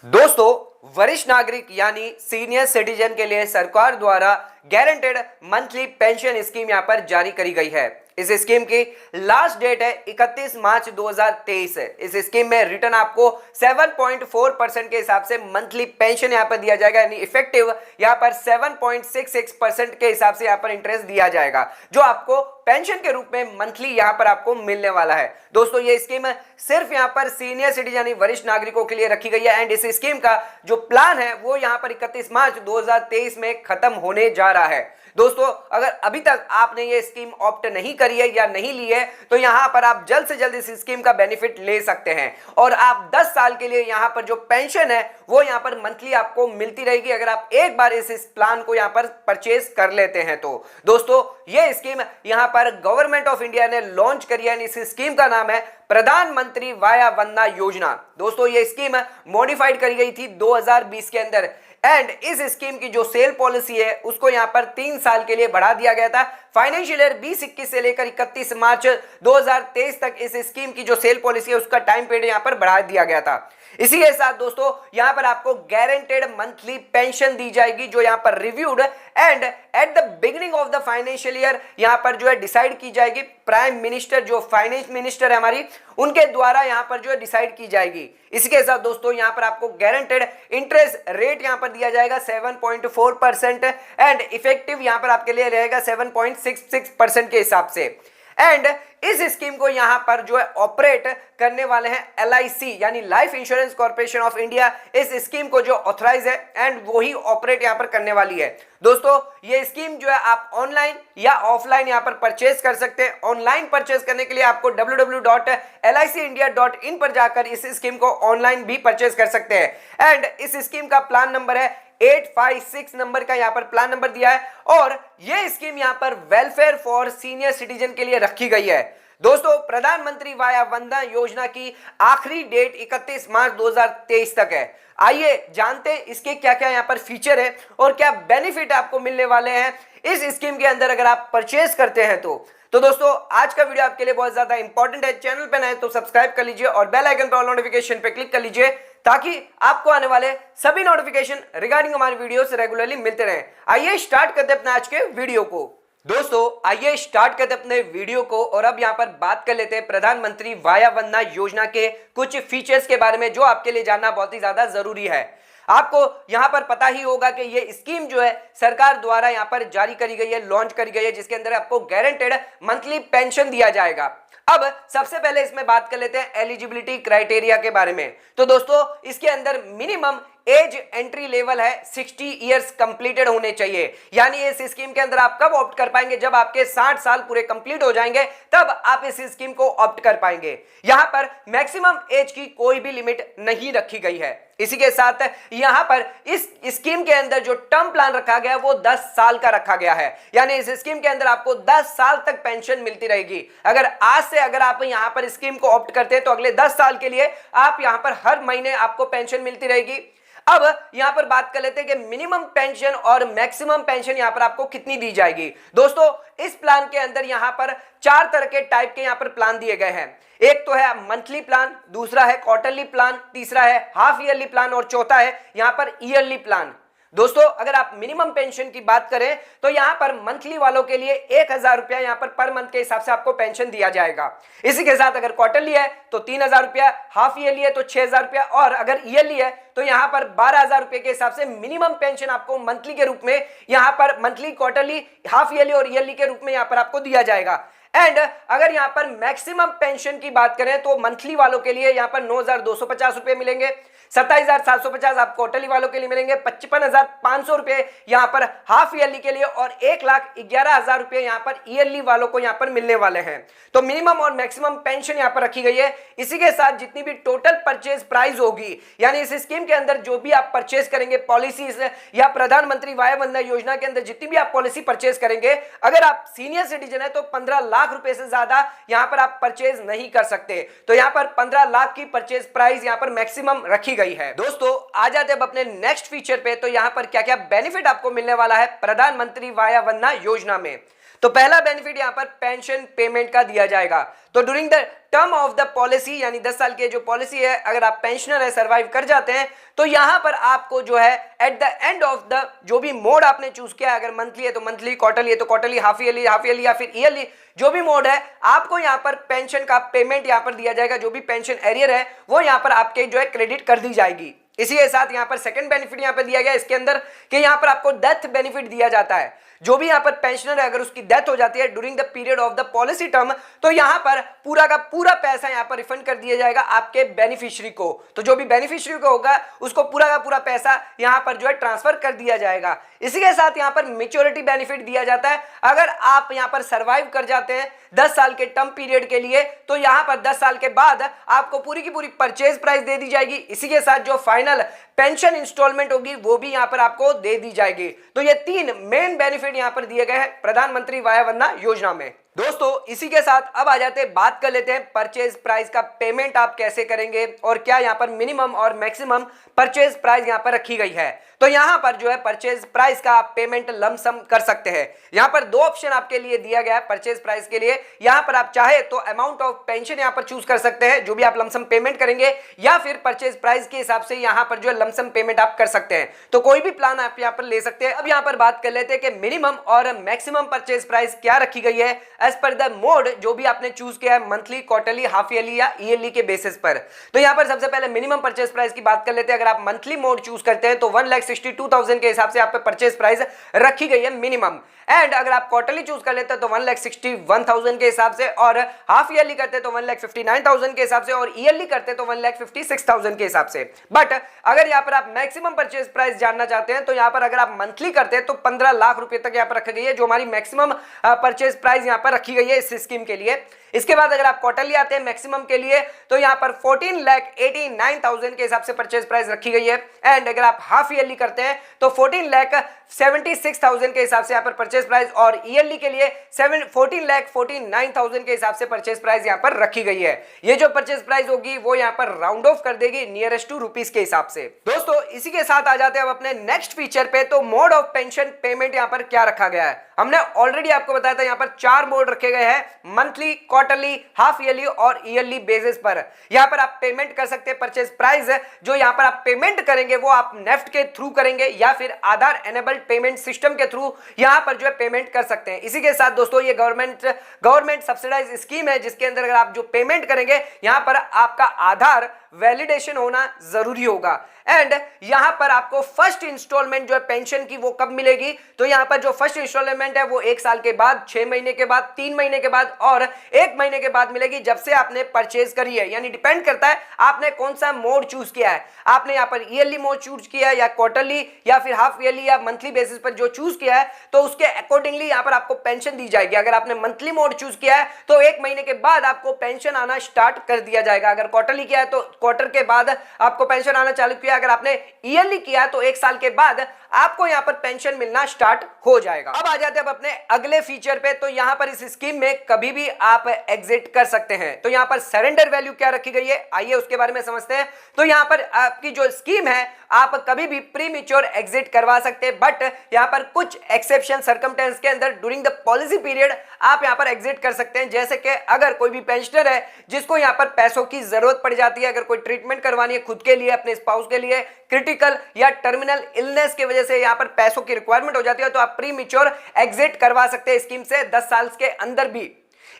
दोस्तों, वरिष्ठ नागरिक यानी सीनियर सिटीजन के लिए सरकार द्वारा गारंटेड मंथली पेंशन स्कीम यहां पर जारी करी गई है। इस स्कीम की लास्ट डेट है 31 मार्च 2023 है। इस स्कीम में रिटर्न आपको 7.4% के हिसाब से मंथली पेंशन यहां पर दिया जाएगा, यानी इफेक्टिव यहां पर 7.66% के हिसाब से यहां पर इंटरेस्ट दिया जाएगा, जो आपको पेंशन के रूप में मंथली यहां पर आपको मिलने वाला है। दोस्तों, ये स्कीम सिर्फ यहां पर सीनियर सिटीजन यानी वरिष्ठ नागरिकों के लिए रखी गई है एंड इस स्कीम का जो प्लान है वो यहां पर 31 मार्च 2023 में खत्म होने जा रहा है। दोस्तों, अगर अभी तक आपने ये स्कीम ऑप्ट नहीं करी है या नहीं ली है तो यहां पर आप जल्द से जल्द इस स्कीम का बेनिफिट ले सकते हैं और आप 10 साल के लिए यहां पर जो पेंशन है वो यहां पर मंथली आपको मिलती रहेगी अगर आप एक बार इस प्लान को यहां पर परचेज कर लेते हैं तो। दोस्तों, ये स्कीम यहां पर गवर्नमेंट ऑफ इंडिया ने लॉन्च करी है। इस स्कीम का नाम है प्रधानमंत्री वाया वंदना योजना। दोस्तों, ये स्कीम मॉडिफाइड करी गई थी 2020 के अंदर एंड इस स्कीम की जो सेल पॉलिसी है उसको यहां पर 3 साल के लिए बढ़ा दिया गया था। फाइनेंशियल ईयर 2021 से लेकर 31 मार्च 2023 तक इस स्कीम की जो सेल पॉलिसी है उसका टाइम पीरियड यहां पर बढ़ा दिया गया था। इसी के साथ दोस्तों, यहां पर आपको गारंटेड मंथली पेंशन दी जाएगी जो यहां पर reviewed and at the beginning of the financial year यहां पर जो है डिसाइड की जाएगी। प्राइम मिनिस्टर जो फाइनेंस मिनिस्टर है हमारी, उनके द्वारा यहां पर जो है डिसाइड की जाएगी। इसके साथ दोस्तों, यहां पर आपको गारंटेड इंटरेस्ट रेट यहां पर दिया जाएगा 7.4% एंड इफेक्टिव यहां पर आपके लिए रहेगा 7.66% के हिसाब से। एंड इस स्कीम को यहां पर जो है ऑपरेट करने वाले हैं LIC यानी life insurance corporation of India. इस स्कीम को जो ऑथराइज है एंड वही ऑपरेट यहां पर करने वाली है। दोस्तों, ये स्कीम जो है आप ऑनलाइन या ऑफलाइन यहां पर परचेज कर सकते हैं। ऑनलाइन परचेज करने के लिए आपको www.licindia.in पर जाकर इस स्कीम को ऑनलाइन भी परचेज कर सकते हैं एंड इस स्कीम का प्लान नंबर है 856 नंबर का यहां पर प्लान नंबर दिया है और यह स्कीम यहां पर वेलफेयर फॉर सीनियर सिटीजन के लिए रखी गई है। दोस्तों, प्रधानमंत्री वाया वंदना योजना की आखिरी डेट 31 मार्च 2023 तक है। आइए जानते हैं इसके क्या क्या यहां पर फीचर है और क्या बेनिफिट आपको मिलने वाले हैं इस स्कीम के अंदर अगर आप परचेज करते हैं तो दोस्तों, आज का वीडियो आपके लिए बहुत ज्यादा इंपॉर्टेंट है। चैनल पे नए तो सब्सक्राइब कर लीजिए और बेल आइकन पर ऑल नोटिफिकेशन पे क्लिक कर लीजिए ताकि आपको आने वाले सभी नोटिफिकेशन रिगार्डिंग हमारे वीडियो से रेगुलरली मिलते रहें। आइए स्टार्ट करते हैं अपने आज के वीडियो को। दोस्तों, आइए स्टार्ट करते हैं अपने वीडियो को और अब यहां पर बात कर लेते हैं प्रधानमंत्री वाया वंदना योजना के कुछ फीचर्स के बारे में जो आपके लिए जानना बहुत ही ज्यादा जरूरी है। आपको यहां पर पता ही होगा कि ये स्कीम जो है सरकार द्वारा यहां पर जारी करी गई है, लॉन्च करी गई है, जिसके अंदर आपको गारंटेड मंथली पेंशन दिया जाएगा। अब सबसे पहले इसमें बात कर लेते हैं एलिजिबिलिटी क्राइटेरिया के बारे में। तो दोस्तों, इसके अंदर मिनिमम एज एंट्री लेवल है 60 इयर्स कंप्लीटेड होने चाहिए, यानी इस स्कीम के अंदर आप कब ऑप्ट कर पाएंगे, जब आपके 60 साल पूरे कंप्लीट हो जाएंगे तब आप इस स्कीम को ऑप्ट कर पाएंगे। यहां पर मैक्सिमम एज की कोई भी लिमिट नहीं रखी गई है। इसी के साथ यहां पर इस स्कीम के अंदर जो टर्म प्लान रखा गया है वो 10 साल का रखा गया है, यानी इस स्कीम के अंदर आपको 10 साल तक पेंशन मिलती रहेगी। अगर आज से अगर आप यहां पर स्कीम को ऑप्ट करते हैं तो अगले 10 साल के लिए आप यहां पर हर महीने आपको पेंशन मिलती रहेगी। अब यहां पर बात कर लेते हैं कि मिनिमम पेंशन और मैक्सिमम पेंशन यहां पर आपको कितनी दी जाएगी। दोस्तों, इस प्लान के अंदर यहां पर 4 तरह के टाइप के यहां पर प्लान दिए गए हैं। एक तो है मंथली प्लान, दूसरा है क्वार्टरली प्लान, तीसरा है हाफ ईयरली प्लान और चौथा है यहां पर ईयरली प्लान। दोस्तों, अगर आप मिनिमम पेंशन की बात करें तो यहां पर मंथली वालों के लिए 1000 रुपया यहां पर मंथ के हिसाब से आपको पेंशन दिया जाएगा। इसी के साथ अगर क्वार्टरली है तो 3000 रुपया, हाफ ईयरली है तो 6000 रुपया और अगर ईयरली है तो यहां पर 12000 रुपए के हिसाब से मिनिमम पेंशन आपको मंथली के रूप में यहां पर मंथली, क्वार्टरली, हाफ ईयरली और ईयरली के रूप में यहां पर आपको दिया जाएगा। एंड अगर यहां पर मैक्सिमम पेंशन की बात करें तो मंथली वालों के लिए यहां पर 9250 रुपए मिलेंगे, 27750 आप क्वार्टरली वालों के लिए मिलेंगे, 55500 रुपए यहां पर हाफ ईयरली के लिए और 1,11,000 रुपए यहां पर ईयरली वालों को यहां पर मिलने वाले हैं। तो मिनिमम और मैक्सिमम पेंशन यहां पर रखी गई है। इसी के साथ जितनी भी टोटल परचेज प्राइस होगी, यानी इस स्कीम के अंदर जो भी आप परचेज करेंगे पॉलिसीज या प्रधानमंत्री वाया वंदना योजना के अंदर जितनी भी आप पॉलिसी परचेज करेंगे, अगर आप सीनियर सिटीजन है तो 15 लाख रुपए से ज्यादा यहां पर आप परचेज नहीं कर सकते। तो यहां पर 15 लाख की परचेज प्राइस यहां पर मैक्सिमम रखी गई है। दोस्तों, आ जाते हैं अपने नेक्स्ट फीचर पे। तो यहां पर क्या क्या बेनिफिट आपको मिलने वाला है प्रधानमंत्री वाया वंदना योजना में। तो पहला बेनिफिट यहां पर पेंशन पेमेंट का दिया जाएगा। तो during the term of the policy, यानी 10 साल की जो पॉलिसी है, अगर आप पेंशनर है, सर्वाइव कर जाते हैं, तो यहां पर आपको जो है at the end of the जो भी मोड आपने चूज किया, अगर मंथली है तो मंथली, क्वार्टरली है तो क्वार्टरली, हाफ ईयरली या फिर ईयरली, जो भी मोड है, आपको यहां पर पेंशन का पेमेंट यहां पर दिया जाएगा। जो भी पेंशन एरियर है वो यहां पर आपके जो है क्रेडिट कर दी जाएगी। इसी के साथ यहां पर सेकंड बेनिफिट यहां पर दिया गया इसके अंदर कि यहां पर आपको डेथ बेनिफिट दिया जाता है। जो भी यहां पर पेंशनर है, अगर उसकी डेथ हो जाती है during the period of the policy term, तो यहां पर पूरा का पूरा पैसा यहां पर रिफंड कर दिया जाएगा आपके बेनिफिशियरी को। तो जो भी बेनिफिशियरी को होगा उसको पूरा का पूरा पैसा यहां पर जो है ट्रांसफर कर दिया जाएगा। इसी के साथ यहां पर मैच्योरिटी बेनिफिट दिया जाता है। अगर आप यहां पर सर्वाइव कर जाते हैं 10 साल के टर्म पीरियड के लिए, तो यहां पर 10 साल के बाद आपको पूरी की पूरी परचेज प्राइस दे दी जाएगी। इसी के साथ जो फाइनल पेंशन इंस्टॉलमेंट होगी वो भी यहां पर आपको दे दी जाएगी। तो ये 3 मेन बेनिफिट यहां पर दिए गए हैं प्रधानमंत्री वय वंदना योजना में। दोस्तों इसी के साथ अब आ जाते हैं, बात कर लेते हैं परचेज प्राइस का पेमेंट आप कैसे करेंगे और क्या यहां पर मिनिमम और मैक्सिमम परचेज प्राइस यहां पर रखी गई है। तो यहां पर जो है परचेज प्राइस का आप पेमेंट लमसम कर सकते हैं। यहां पर 2 ऑप्शन आपके लिए दिया गया है परचेज प्राइस के लिए। यहां पर आप चाहे तो अमाउंट ऑफ पेंशन यहां पर चूज कर सकते हैं, जो भी आप लमसम पेमेंट करेंगे, या फिर परचेज प्राइस के हिसाब से यहां पर जो है लमसम पेमेंट आप कर सकते हैं। तो कोई भी प्लान आप यहां पर ले सकते हैं। अब यहां पर बात कर लेते हैं कि मिनिमम और मैक्सिमम परचेज प्राइस क्या रखी गई है एज पर द मोड जो भी आपने चूज किया है, मंथली, क्वार्टरली, हाफ ईयरली या ईयरली के बेसिस पर। तो यहां पर सबसे पहले मिनिमम परचेज प्राइस की बात कर लेते हैं। अगर आप मंथली मोड चूज करते हैं तो 1,62,000 के हिसाब से आप पे परचेज प्राइस रखी गई है मिनिमम। एंड अगर आप क्वार्टरली चूज कर लेते हैं तो 1,61,000 के हिसाब से, और हाफ ईयरली करते हैं तो 1,59,000 के हिसाब से, और ईयरली करते हैं तो 1,56,000 के हिसाब से। बट अगर यहां पर आप मैक्सिमम परचेज प्राइस जानना चाहते हैं तो यहां पर अगर आप मंथली करते हैं तो 15 लाख रुपए तक यहां पर रखी गई है, जो हमारी मैक्सिमम परचेज प्राइस यहां पर रखी गई है इस स्कीम के लिए। इसके बाद अगर आप क्वार्टरली आते हैं मैक्सिमम के लिए तो यहां पर 14,89,000 के हिसाब से परचेज प्राइस रखी गई है। एंड अगर आप हाफ ईयरली करते हैं तो 14,76,000 के हिसाब से यहां पर परचेज प्राइस, और ईयरली के लिए 14,49,000 के हिसाब से परचेज प्राइस यहां पर रखी गई है। ये जो परचेज प्राइस होगी वो यहां पर राउंड ऑफ कर देगी नियरेस्ट टू रुपीस के हिसाब से। दोस्तों इसी के साथ आ जाते हैं अब अपने नेक्स्ट फीचर पे। तो मोड ऑफ पेंशन पेमेंट यहां पर क्या रखा गया है, हमने ऑलरेडी आपको बताया था। यहां पर 4 मोड रखे गए हैं, मंथली, क्वार्टरली, हाफ ईयरली और ईयरली बेसिस पर। यहां पर आप पेमेंट कर सकते हैं परचेज प्राइस। जो यहां पर आप पेमेंट करेंगे वो आप नेफ्ट के थ्रू करेंगे या फिर आधार एनेबल्ड पेमेंट सिस्टम के थ्रू यहां पर जो है पेमेंट कर सकते हैं। इसी के साथ दोस्तों ये गवर्नमेंट सब्सिडाइज स्कीम है, जिसके अंदर अगर आप जो पेमेंट करेंगे यहां पर आपका आधार वैलिडेशन होना जरूरी होगा। एंड यहां पर आपको फर्स्ट इंस्टॉलमेंट जो है पेंशन की वो कब मिलेगी, तो यहां पर जो फर्स्ट इंस्टॉलमेंट है वो 1 साल के बाद, 6 महीने के बाद, 3 महीने के बाद और 1 महीने के बाद मिलेगी, जब से आपने परचेज करी है। यानी डिपेंड करता है आपने कौन सा मोड चूज किया है। आपने यहां पर ईयरली मोड चूज किया है या क्वार्टरली या फिर हाफ ईयरली या मंथली बेसिस पर जो चूज किया है, तो उसके अकॉर्डिंगली यहां पर आपको पेंशन दी जाएगी। अगर आपने मंथली मोड चूज किया है तो 1 महीने के बाद आपको पेंशन आना स्टार्ट कर दिया जाएगा। अगर क्वार्टरली किया है तो क्वार्टर के बाद आपको पेंशन आना चालू किया। अगर आपने ईयरली किया तो 1 साल के बाद आपको यहां पर पेंशन मिलना स्टार्ट हो जाएगा। अब आ जाते हैं अपने अगले फीचर पे। तो यहां पर इस स्कीम में कभी भी आप एग्जिट कर सकते हैं। तो यहां पर सरेंडर वैल्यू क्या रखी गई है, आइए उसके बारे में समझते हैं। तो यहां पर आपकी जो स्कीम है आप कभी भी प्रीमेच्योर एग्जिट करवा सकते हैं, बट यहां पर कुछ एक्सेप्शन सर्कमस्टेंस के अंदर ड्यूरिंग द पॉलिसी पीरियड आप यहां पर एग्जिट कर सकते हैं। जैसे कि अगर कोई भी पेंशनर है जिसको यहां पर पैसों की जरूरत पड़ जाती है, अगर कोई ट्रीटमेंट करवानी है खुद के लिए, अपने स्पाउस के लिए, क्रिटिकल या टर्मिनल इलनेस की वजह से यहां पर पैसों की रिक्वायरमेंट हो जाती है, तो आप प्रीमेच्योर एग्जिट करवा सकते हैं स्कीम से 10 साल के अंदर भी।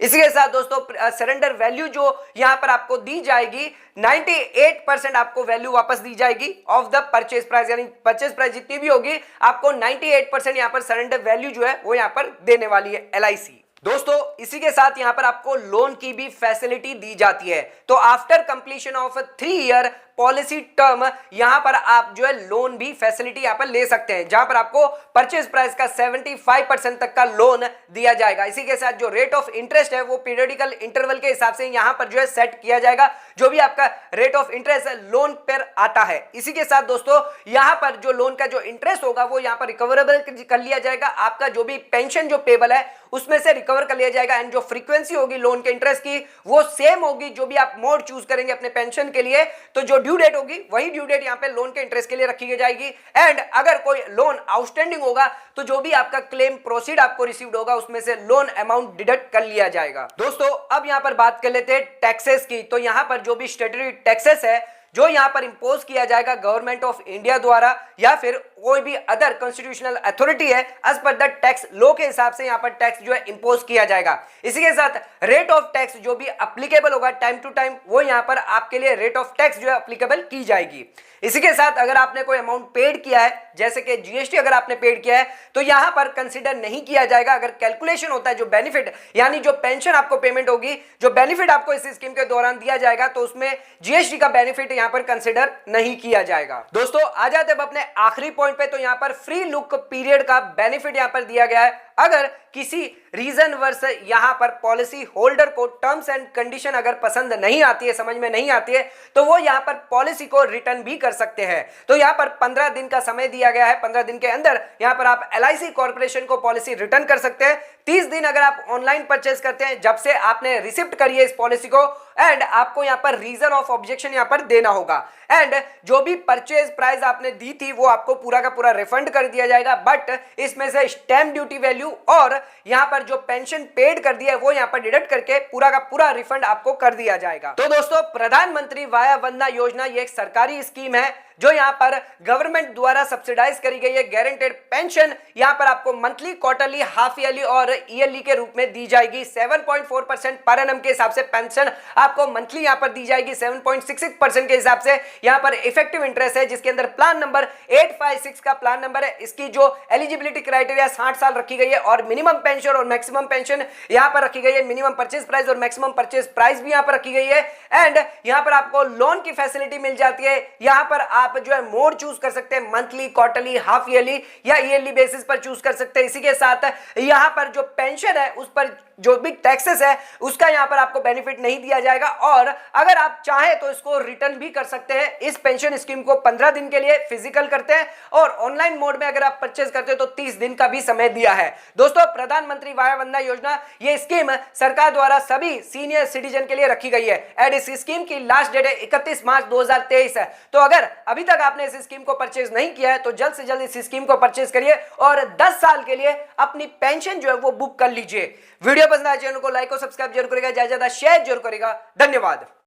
इसी के साथ दोस्तों सरेंडर वैल्यू जो यहां पर आपको दी जाएगी 98% आपको वैल्यू वापस दी जाएगी ऑफ द परचेज प्राइस। यानी परचेज प्राइस जितनी भी होगी आपको 98% यहां पर सरेंडर वैल्यू जो है वो यहां पर देने वाली है LIC। दोस्तों इसी के साथ यहां पर आपको लोन की भी फैसिलिटी दी जाती है। तो after completion of 3 year policy term यहां पर आप जो है लोन भी फैसिलिटी यहां पर ले सकते हैं, जहां पर आपको परचेज प्राइस का 75% तक का लोन दिया जाएगा। इसी के साथ जो रेट ऑफ इंटरेस्ट है वो पीरियडिकल इंटरवल के हिसाब से यहां पर जो है सेट किया जाएगा, जो भी आपका रेट ऑफ इंटरेस्ट लोन पर आता है। इसी के साथ दोस्तों यहां पर जो लोन का जो इंटरेस्ट होगा वो यहां पर रिकवरेबल कर लिया जाएगा। आपका जो भी पेंशन जो पेबल है उसमें से रिकवर कर लिया जाएगा। एंड जो फ्रीक्वेंसी होगी लोन के इंटरेस्ट की वो सेम होगी, जो भी आप मोड चूज करेंगे अपने पेंशन के लिए। तो जो ड्यू डेट होगी वही ड्यू डेट यहाँ पे लोन के इंटरेस्ट के लिए रखी जाएगी। एंड अगर कोई लोन आउटस्टैंडिंग होगा तो जो भी आपका क्लेम प्रोसीड आपको रिसीव्ड होगा उसमें से लोन अमाउंट डिडक्ट कर लिया जाएगा। दोस्तों अब यहाँ पर बात कर लेते हैं टैक्सेस की। तो यहाँ पर जो भी स्टेटरी टैक्सेस है जो यहां पर इंपोज किया जाएगा गवर्नमेंट ऑफ इंडिया द्वारा या फिर कोई भी अदर कॉन्स्टिट्यूशनल अथॉरिटी है, as per the tax law के हिसाब से यहां पर टैक्स जो है इंपोज किया जाएगा। इसी के साथ रेट ऑफ टैक्स जो भी अप्लीकेबल होगा टाइम टू टाइम वो यहां पर आपके लिए रेट ऑफ टैक्स जो है अप्लीकेबल की जाएगी। इसी के साथ अगर आपने कोई अमाउंट पेड किया है जैसे कि जीएसटी अगर आपने पेड किया है तो यहां पर कंसीडर नहीं किया जाएगा। अगर कैलकुलेशन होता है जो बेनिफिट यानी जो पेंशन आपको पेमेंट होगी, जो बेनिफिट आपको इस स्कीम के दौरान दिया जाएगा तो उसमें जीएसटी का बेनिफिट यहां पर कंसीडर नहीं किया जाएगा। दोस्तों आ जाते हैं अपने आखिरी पॉइंट पे। तो यहां पर फ्री लुक पीरियड का बेनिफिट यहां पर दिया गया है। अगर किसी रीजन वर्ष यहां पर पॉलिसी होल्डर को टर्म्स एंड कंडीशन अगर पसंद नहीं आती है, समझ में नहीं आती है, तो वो यहां पर पॉलिसी को रिटर्न भी कर सकते हैं। तो यहां पर 15 दिन का समय दिया गया है। 15 दिन के अंदर यहां पर आप LIC कॉर्पोरेशन को पॉलिसी रिटर्न कर सकते हैं। 30 दिन अगर आप ऑनलाइन परचेज करते हैं जब से आपने रिसिप्ट करी है इस पॉलिसी को, एंड आपको यहां पर रीजन ऑफ ऑब्जेक्शन यहां पर देना होगा। एंड जो भी परचेज प्राइस आपने दी थी वो आपको पूरा का पूरा रिफंड कर दिया जाएगा, बट इसमें से स्टैम्प ड्यूटी वैल्यू और यहां पर जो पेंशन पेड कर दिया है वो यहां पर डिडक्ट करके पूरा का पूरा रिफंड आपको कर दिया जाएगा। तो दोस्तों प्रधानमंत्री वाया वंदना योजना ये एक सरकारी स्कीम है जो यहां पर गवर्नमेंट द्वारा सब्सिडाइज करी गई है। गारंटेड पेंशन यहां पर आपको मंथली, क्वार्टरली, हाफ ईयरली और ईयरली के रूप में दी जाएगी। 7.4% पर एनम के हिसाब से पेंशन आपको मंथली यहां पर दी जाएगी। 7.66% के हिसाब से यहां पर इफेक्टिव इंटरेस्ट है, जिसके अंदर प्लान नंबर 856 का प्लान नंबर है। इसकी जो एलिजिबिलिटी क्राइटेरिया 60 साल रखी गई है और मिनिमम पेंशन और मैक्सिमम पेंशन यहां पर रखी गई है। मिनिमम परचेज प्राइस और मैक्सिमम परचेज प्राइस भी यहां पर रखी गई है। एंड यहां पर आपको लोन की फैसिलिटी मिल जाती है। यहां पर आप जो है मोड चूज कर सकते हैं, मंथली, क्वार्टरली, हाफ ईयरली या ईयरली बेसिस पर चूज कर सकते हैं। इसी के साथ यहां पर जो पेंशन है उस पर जो भी टैक्सेस है उसका यहां पर आपको बेनिफिट नहीं दिया जाएगा, और अगर आप चाहें तो इसको रिटर्न भी कर सकते हैं। इस पेंशन स्कीम को 15 दिन के लिए फिजिकल करते हैं और ऑनलाइन मोड में अगर आप परचेज करते हैं तो 30 दिन का भी समय दिया है। दोस्तों प्रधानमंत्री वाया वंदना योजना ये स्कीम सरकार द्वारा सभी सीनियर सिटीजन के लिए रखी गई है। एंड इस स्कीम की लास्ट डेट है 31 मार्च 2023 है। तो अगर अभी तक आपने इस स्कीम को परचेज नहीं किया है तो जल्द से जल्द इस स्कीम को परचेज करिए और 10 साल के लिए अपनी पेंशन जो है वो बुक कर लीजिए। वीडियो पसंद आए चैनल को लाइक और सब्सक्राइब जरूर करेगा, ज्यादा शेयर जरूर करेगा। धन्यवाद।